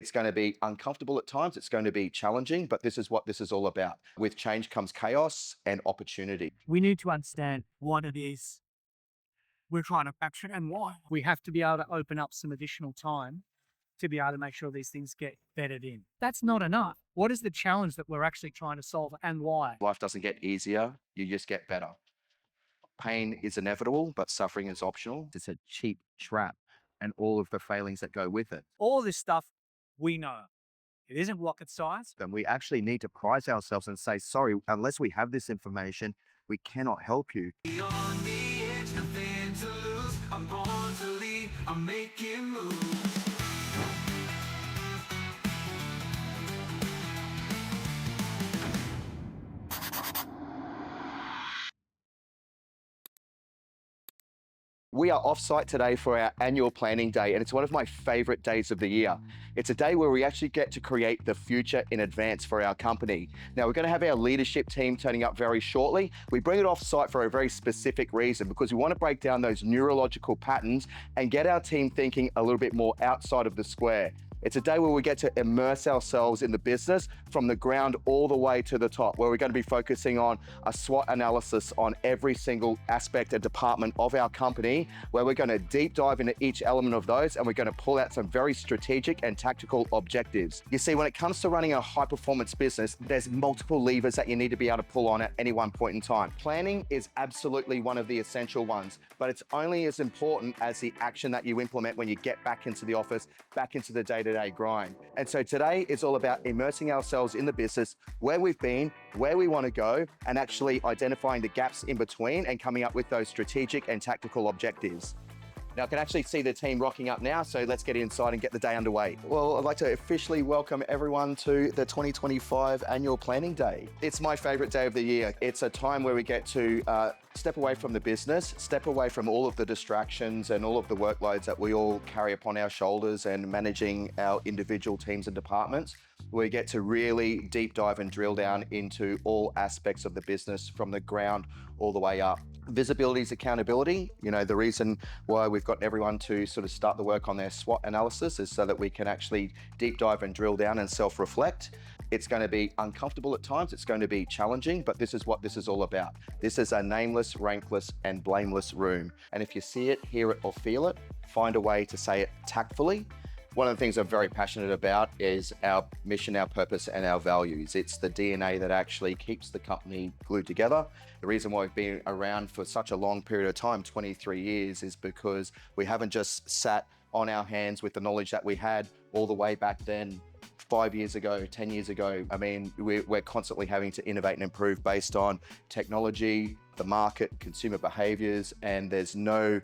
It's going to be uncomfortable at times. It's going to be challenging, but this is what this is all about. With change comes chaos and opportunity. We need to understand what it is we're trying to capture and why. We have to be able to open up some additional time to be able to make sure these things get bedded in. That's not enough. What is the challenge that we're actually trying to solve and why? Life doesn't get easier, you just get better. Pain is inevitable, but suffering is optional. It's a cheap trap and all of the failings that go with it. All this stuff we know. It isn't rocket science. Then we actually need to prize ourselves and say, sorry, unless we have this information, we cannot help you. On the edge, nothing to lose. I'm born to lead, I'm making moves. We are off-site today for our annual planning day, and it's one of my favorite days of the year. It's a day where we actually get to create the future in advance for our company. Now, we're going to have our leadership team turning up very shortly. We bring it off-site for a very specific reason, because we want to break down those neurological patterns and get our team thinking a little bit more outside of the square. It's a day where we get to immerse ourselves in the business from the ground all the way to the top, where we're going to be focusing on a SWOT analysis on every single aspect and department of our company, where we're going to deep dive into each element of those, and we're going to pull out some very strategic and tactical objectives. You see, when it comes to running a high-performance business, there's multiple levers that you need to be able to pull on at any one point in time. Planning is absolutely one of the essential ones, but it's only as important as the action that you implement when you get back into the office, back into the day-to-day grind. And so today is all about immersing ourselves in the business, where we've been, where we want to go, and actually identifying the gaps in between and coming up with those strategic and tactical objectives. Now, I can actually see the team rocking up now, so let's get inside and get the day underway. Well, I'd like to officially welcome everyone to the 2025 Annual Planning Day. It's my favorite day of the year. It's a time where we get to step away from the business, step away from all of the distractions and all of the workloads that we all carry upon our shoulders and managing our individual teams and departments. We get to really deep dive and drill down into all aspects of the business from the ground all the way up. Visibility is accountability. You know, the reason why we've got everyone to sort of start the work on their SWOT analysis is so that we can actually deep dive and drill down and self-reflect. It's going to be uncomfortable at times. It's going to be challenging, but this is what this is all about. This is a nameless, rankless, and blameless room. And if you see it, hear it, or feel it, find a way to say it tactfully. One of the things I'm very passionate about is our mission, our purpose, and our values. It's the DNA that actually keeps the company glued together. The reason why we've been around for such a long period of time, 23 years, is because we haven't just sat on our hands with the knowledge that we had all the way back then, 5 years ago, 10 years ago. I mean, we're constantly having to innovate and improve based on technology, the market, consumer behaviors, and there's no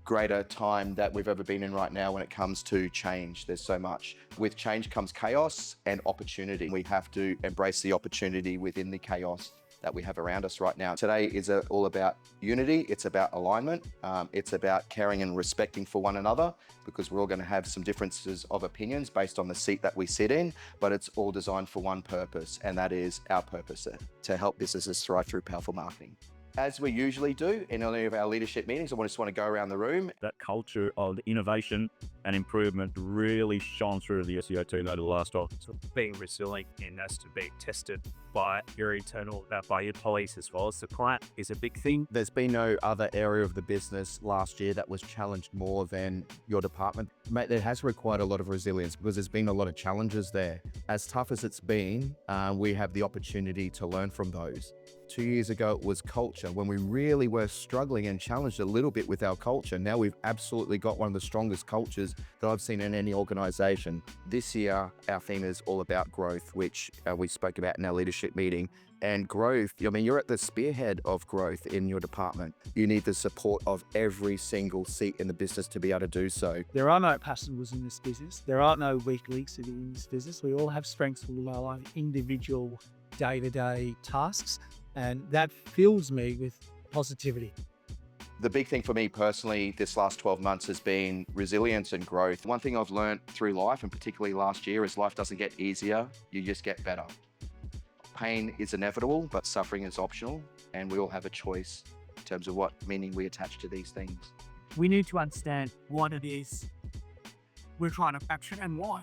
greater time that we've ever been in right now when it comes to change. There's so much. With change comes chaos and opportunity. We have to embrace the opportunity within the chaos that we have around us right now. Today is all about unity. It's about alignment. It's about caring and respecting for one another, because we're all going to have some differences of opinions based on the seat that we sit in, but it's all designed for one purpose, and that is our purpose, to help businesses thrive through powerful marketing. As we usually do in any of our leadership meetings, I just want to go around the room. That culture of innovation and improvement really shone through the SEO team over the last while. So being resilient and that's to be tested by your internal, by your police as well as the client is a big thing. There's been no other area of the business last year that was challenged more than your department. Mate, it has required a lot of resilience because there's been a lot of challenges there. As tough as it's been, we have the opportunity to learn from those. 2 years ago, it was culture, when we really were struggling and challenged a little bit with our culture. Now we've absolutely got one of the strongest cultures that I've seen in any organization. This year, our theme is all about growth, which we spoke about in our leadership meeting. And growth, I mean, you're at the spearhead of growth in your department. You need the support of every single seat in the business to be able to do so. There are no passengers in this business. There are no weak links in this business. We all have strengths from our own individual day-to-day tasks, and that fills me with positivity. The big thing for me personally this last 12 months has been resilience and growth. One thing I've learned through life, and particularly last year, is life doesn't get easier, you just get better. Pain is inevitable, but suffering is optional, and we all have a choice in terms of what meaning we attach to these things. We need to understand what it is we're trying to capture and why.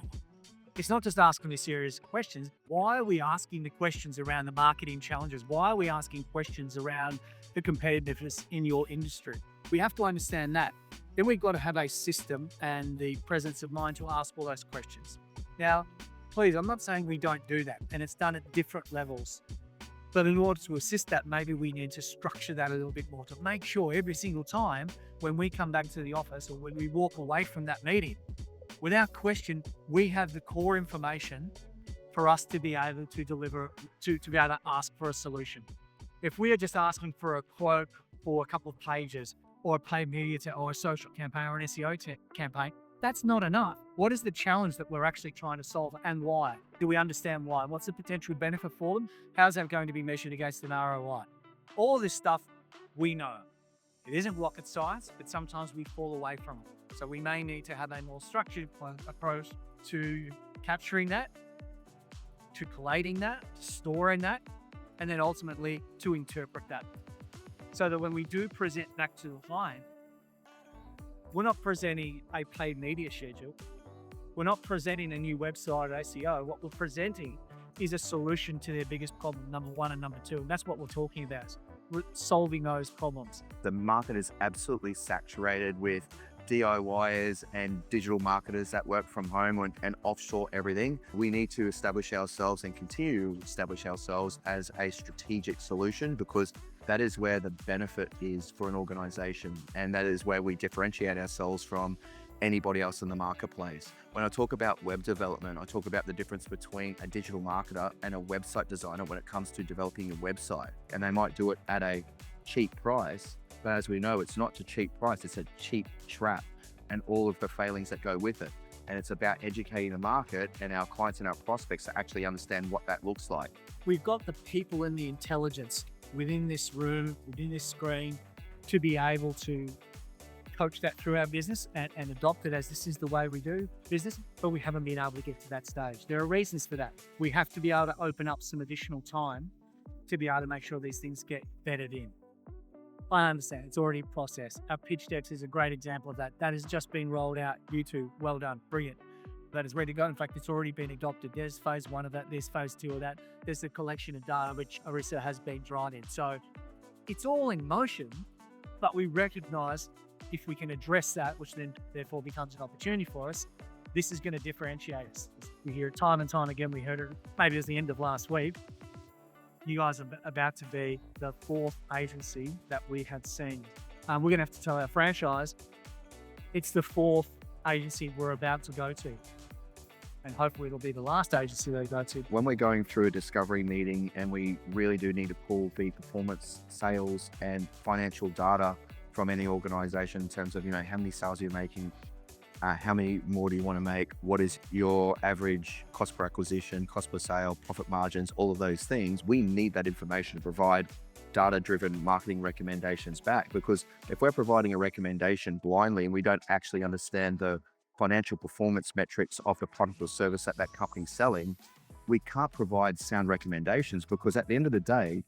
It's not just asking the serious questions. Why are we asking the questions around the marketing challenges? Why are we asking questions around the competitiveness in your industry? We have to understand that. Then we've got to have a system and the presence of mind to ask all those questions. Now, please, I'm not saying we don't do that, and it's done at different levels. But in order to assist that, maybe we need to structure that a little bit more to make sure every single time when we come back to the office or when we walk away from that meeting, without question, we have the core information for us to be able to deliver, to be able to ask for a solution. If we are just asking for a quote for a couple of pages or a paid media or a social campaign or an SEO campaign, that's not enough. What is the challenge that we're actually trying to solve and why? Do we understand why? What's the potential benefit for them? How's that going to be measured against an ROI? All this stuff we know. It isn't rocket science, but sometimes we fall away from it. So we may need to have a more structured approach to capturing that, to collating that, storing that, and then ultimately to interpret that. So that when we do present back to the client, we're not presenting a paid media schedule. We're not presenting a new website or SEO. What we're presenting is a solution to their biggest problem, number one and number two. And that's what we're talking about. We're solving those problems. The market is absolutely saturated with DIYers and digital marketers that work from home and offshore everything. We need to establish ourselves and continue to establish ourselves as a strategic solution, because that is where the benefit is for an organization. And that is where we differentiate ourselves from anybody else in the marketplace. When I talk about web development, I talk about the difference between a digital marketer and a website designer when it comes to developing a website. And they might do it at a cheap price, but as we know, it's not a cheap price, it's a cheap trap and all of the failings that go with it. And it's about educating the market and our clients and our prospects to actually understand what that looks like. We've got the people and the intelligence within this room, within this screen, to be able to coach that through our business and adopt it as this is the way we do business, but we haven't been able to get to that stage. There are reasons for that. We have to be able to open up some additional time to be able to make sure these things get bedded in. I understand, it's already processed. Our pitch decks is a great example of that. That has just been rolled out. YouTube, well done, brilliant. That is ready to go. In fact, it's already been adopted. There's phase one of that, there's phase two of that. There's the collection of data which Arissa has been drawn in. So it's all in motion, but we recognize if we can address that, which then therefore becomes an opportunity for us, this is going to differentiate us. We hear it time and time again. We heard it, maybe it was the end of last week. You guys are about to be the fourth agency that we had seen. We're going to have to tell our franchise it's the fourth agency we're about to go to. And hopefully it'll be the last agency they go to. When we're going through a discovery meeting and we really do need to pull the performance, sales and financial data from any organization in terms of, how many sales you're making, how many more do you want to make, what is your average cost per acquisition, cost per sale, profit margins, all of those things, we need that information to provide data-driven marketing recommendations back. Because if we're providing a recommendation blindly and we don't actually understand the financial performance metrics of the product or service that that company's selling, we can't provide sound recommendations, because at the end of the day,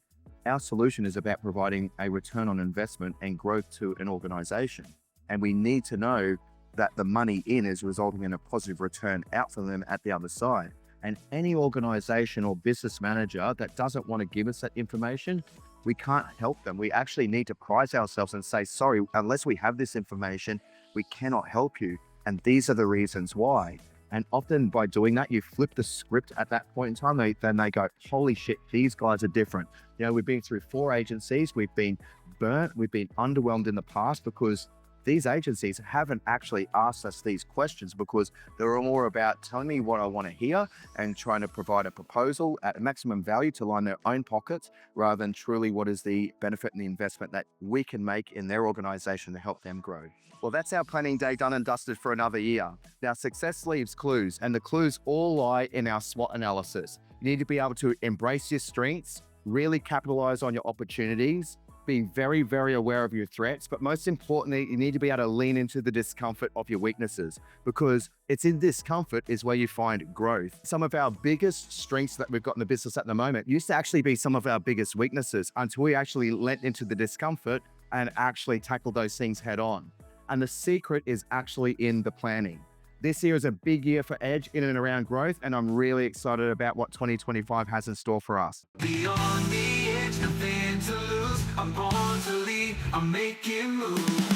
our solution is about providing a return on investment and growth to an organization. And we need to know that the money in is resulting in a positive return out for them at the other side. And any organization or business manager that doesn't want to give us that information, we can't help them. We actually need to price ourselves and say, sorry, unless we have this information, we cannot help you. And these are the reasons why. And often by doing that, you flip the script at that point in time. Then they go, holy shit, these guys are different. We've been through 4 agencies. We've been burnt. We've been underwhelmed in the past because these agencies haven't actually asked us these questions, because they're more about telling me what I want to hear and trying to provide a proposal at maximum value to line their own pockets, rather than truly what is the benefit and the investment that we can make in their organization to help them grow. Well, that's our planning day done and dusted for another year. Now, success leaves clues, and the clues all lie in our SWOT analysis. You need to be able to embrace your strengths, really capitalize on your opportunities, be very, very aware of your threats, but most importantly, you need to be able to lean into the discomfort of your weaknesses, because it's in discomfort is where you find growth. Some of our biggest strengths that we've got in the business at the moment used to actually be some of our biggest weaknesses until we actually let into the discomfort and actually tackle those things head on. And the secret is actually in the planning. This year is a big year for Edge in and around growth, and I'm really excited about what 2025 has in store for us. Beyond the edge, nothing to lose. I'm born to lead, I'm making moves.